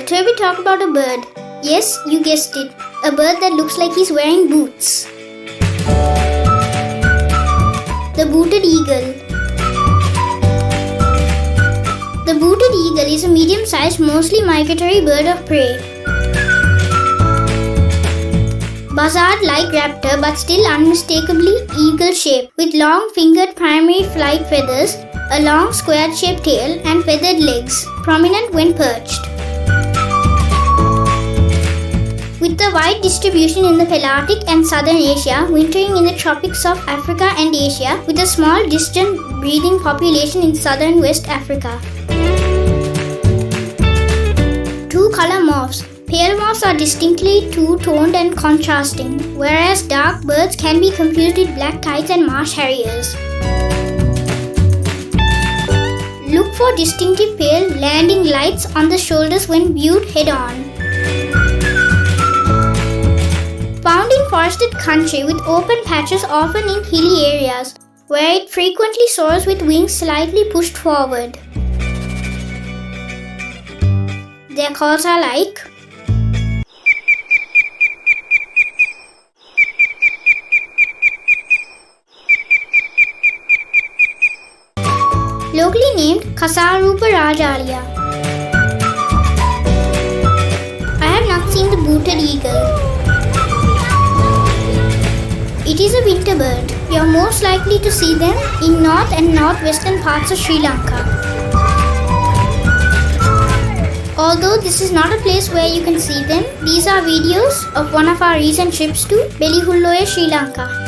Today we talk about a bird. Yes, you guessed it. A bird that looks like he's wearing boots. The booted eagle. The booted eagle is a medium-sized, mostly migratory bird of prey. Buzzard-like raptor but still unmistakably eagle-shaped, with long fingered primary flight feathers, a long square-shaped tail and feathered legs, prominent when perched. With a wide distribution in the Palearctic and southern Asia, wintering in the tropics of Africa and Asia, with a small distant breeding population in southern West Africa. Two color morphs. Pale morphs are distinctly two-toned and contrasting, whereas dark birds can be confused with black kites and marsh harriers. Look for distinctive pale landing lights on the shoulders when viewed head-on. Found in forested country with open patches, often in hilly areas, where it frequently soars with wings slightly pushed forward. Their calls are like locally named Kasa, Roopa, Rajaliya. I have not seen the booted eagle. It is a winter bird. You are most likely to see them in north and northwestern parts of Sri Lanka. Although this is not a place where you can see them, these are videos of one of our recent trips to Belihulloya, Sri Lanka.